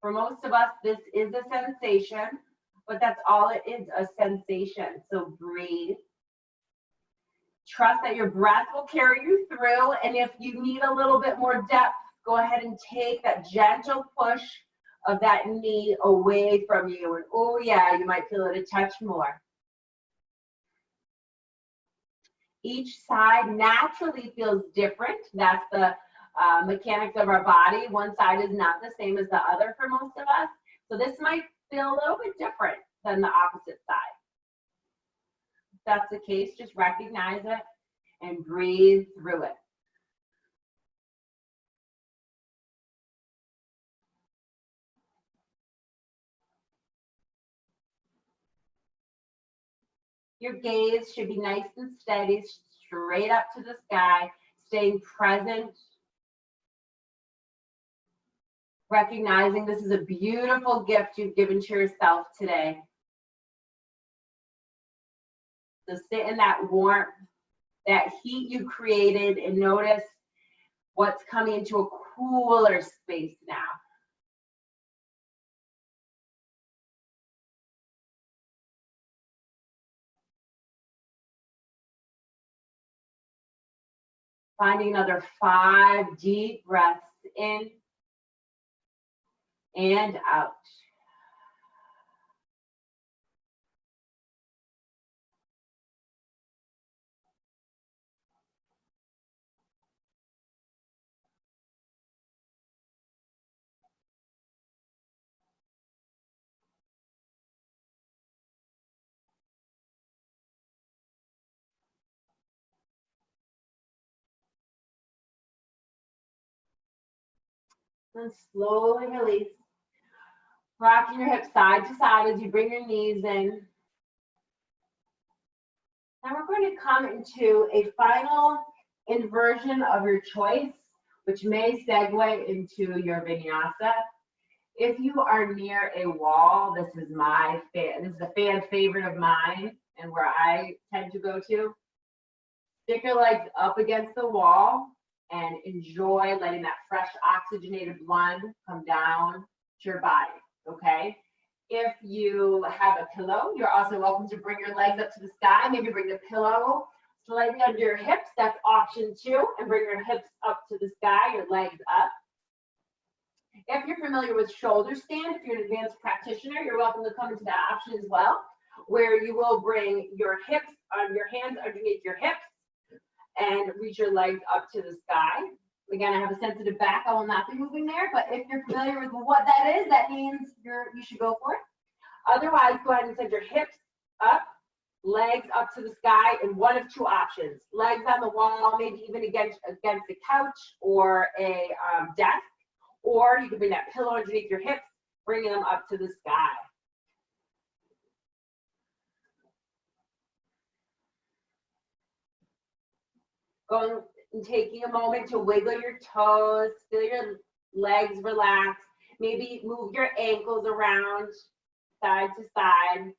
For most of us, this is a sensation, but that's all it is, a sensation. So breathe. Trust that your breath will carry you through, and if you need a little bit more depth, go ahead and take that gentle push of that knee away from you. And oh yeah, you might feel it a touch more. Each side naturally feels different. That's the mechanics of our body. One side is not the same as the other for most of us. So this might feel a little bit different than the opposite side. If that's the case, just recognize it and breathe through it. Your gaze should be nice and steady, straight up to the sky, staying present. Recognizing this is a beautiful gift you've given to yourself today. So sit in that warmth, that heat you created, and notice what's coming into a cooler space now. Finding another 5 deep breaths in and out. And slowly release. Rocking your hips side to side as you bring your knees in. Now we're going to come into a final inversion of your choice, which may segue into your vinyasa. If you are near a wall, this is a fan favorite of mine and where I tend to go to. Stick your legs up against the wall and enjoy letting that fresh oxygenated blood come down to your body, okay? If you have a pillow, you're also welcome to bring your legs up to the sky. Maybe bring the pillow slightly under your hips. That's option 2. And bring your hips up to the sky, your legs up. If you're familiar with shoulder stand, if you're an advanced practitioner, you're welcome to come into that option as well, where you will bring your hips on your hands underneath your hips and reach your legs up to the sky. Again, I have a sensitive back. I will not be moving there, but if you're familiar with what that is, that means you should go for it. Otherwise, go ahead and send your hips up, legs up to the sky, and one of 2 options. Legs on the wall, maybe even against a couch or a desk, or you can bring that pillow underneath your hips, bringing them up to the sky. Going and taking a moment to wiggle your toes, feel your legs relax. Maybe move your ankles around side to side.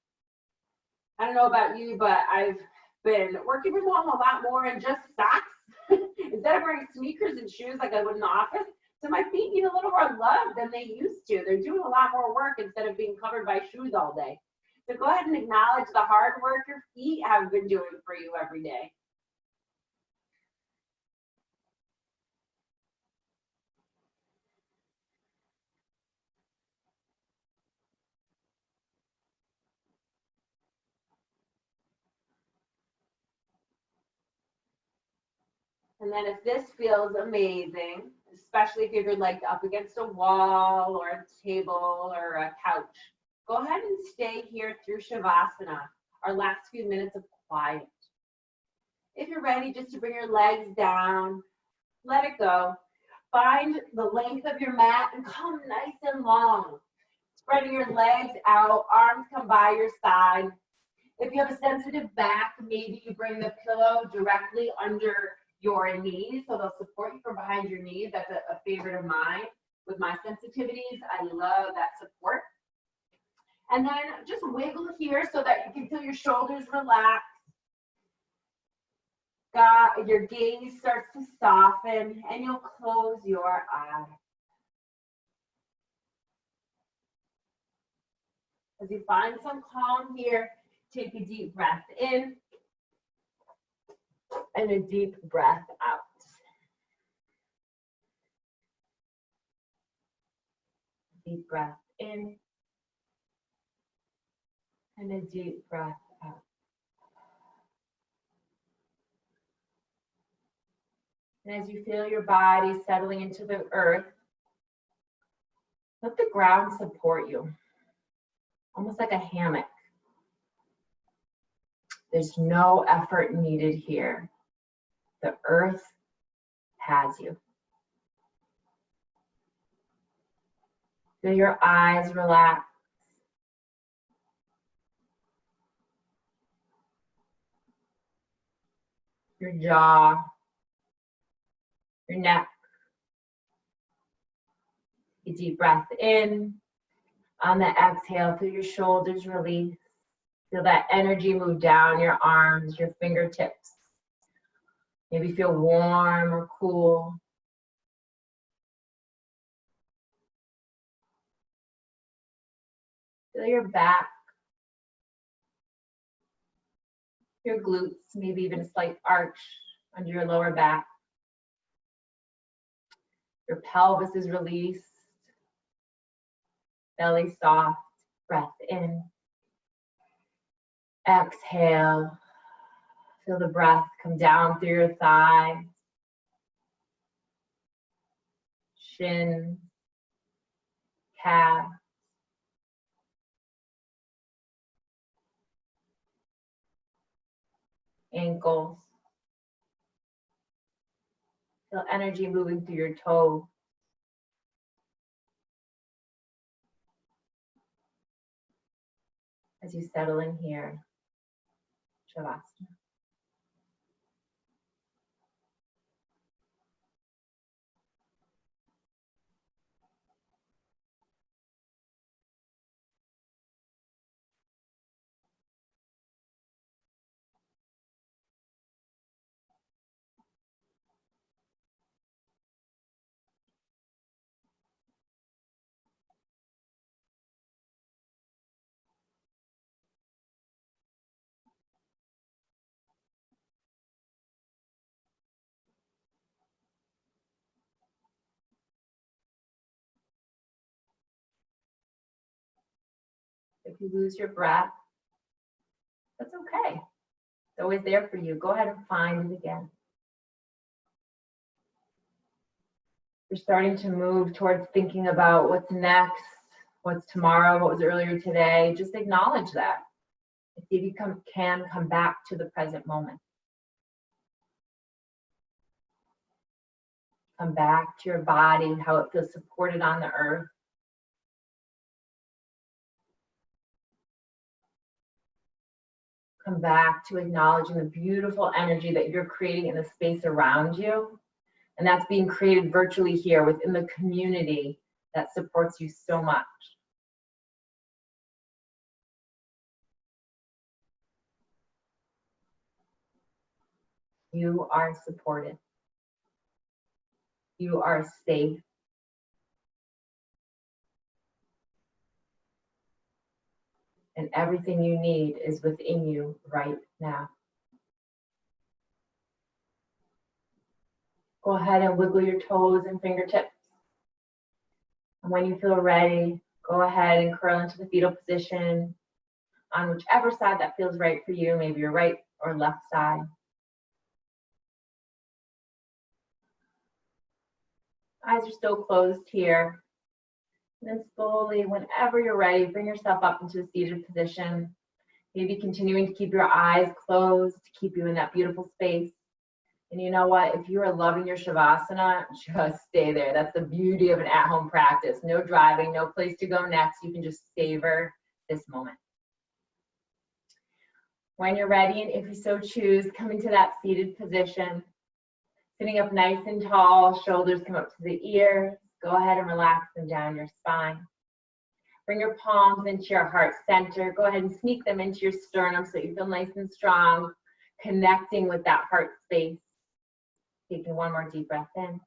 I don't know about you, but I've been working from home a lot more in just socks instead of wearing sneakers and shoes like I would in the office. So my feet need a little more love than they used to. They're doing a lot more work instead of being covered by shoes all day. So go ahead and acknowledge the hard work your feet have been doing for you every day. And then if this feels amazing, especially if you have your legs up against a wall or a table or a couch, go ahead and stay here through Shavasana, our last few minutes of quiet. If you're ready just to bring your legs down, let it go. Find the length of your mat and come nice and long. Spreading your legs out, arms come by your side. If you have a sensitive back, maybe you bring the pillow directly under your knees, so they'll support you from behind your knees. That's a favorite of mine. With my sensitivities, I love that support. And then just wiggle here so that you can feel your shoulders relax. Your gaze starts to soften, and you'll close your eyes. As you find some calm here, take a deep breath in and a deep breath out. Deep breath in and a deep breath out. And as you feel your body settling into the earth, let the ground support you, almost like a hammock. There's no effort needed here. The earth has you. Feel your eyes relax. Your jaw, your neck. A deep breath in. On the exhale, feel your shoulders release. Feel that energy move down your arms, your fingertips. Maybe feel warm or cool. Feel your back, your glutes, maybe even a slight arch under your lower back. Your pelvis is released. Belly soft, breath in. Exhale, feel the breath come down through your thighs, shin, calf, ankles. Feel energy moving through your toes. As you settle in here, Shavasana. If you lose your breath, that's okay. It's always there for you. Go ahead and find it again. You're starting to move towards thinking about what's next, what's tomorrow, what was earlier today. Just acknowledge that. See if you can come back to the present moment. Come back to your body, how it feels supported on the earth. Come back to acknowledging the beautiful energy that you're creating in the space around you. And that's being created virtually here within the community that supports you so much. You are supported. You are safe. And everything you need is within you right now. Go ahead and wiggle your toes and fingertips. And when you feel ready, go ahead and curl into the fetal position on whichever side that feels right for you, maybe your right or left side. Eyes are still closed here. And then slowly, whenever you're ready, bring yourself up into a seated position. Maybe continuing to keep your eyes closed to keep you in that beautiful space. And you know what? If you are loving your Shavasana, just stay there. That's the beauty of an at-home practice. No driving, no place to go next. You can just savor this moment. When you're ready, and if you so choose, come into that seated position. Sitting up nice and tall, shoulders come up to the ears. Go ahead and relax them down your spine. Bring your palms into your heart center. Go ahead and sneak them into your sternum so you feel nice and strong, connecting with that heart space. Taking one more deep breath in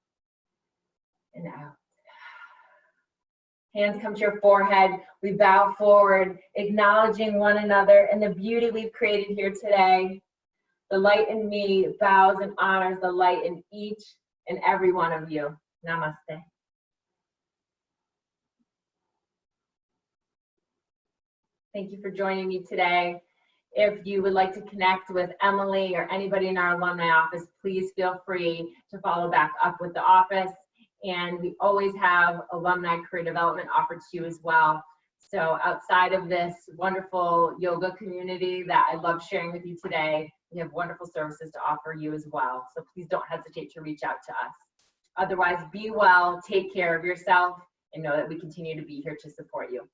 and out. Hands come to your forehead. We bow forward, acknowledging one another and the beauty we've created here today. The light in me bows and honors the light in each and every one of you. Namaste. Thank you for joining me today. If you would like to connect with Emily or anybody in our alumni office, please feel free to follow back up with the office. And we always have alumni career development offered to you as well. So outside of this wonderful yoga community that I love sharing with you today, we have wonderful services to offer you as well. So please don't hesitate to reach out to us. Otherwise, be well, take care of yourself, and know that we continue to be here to support you.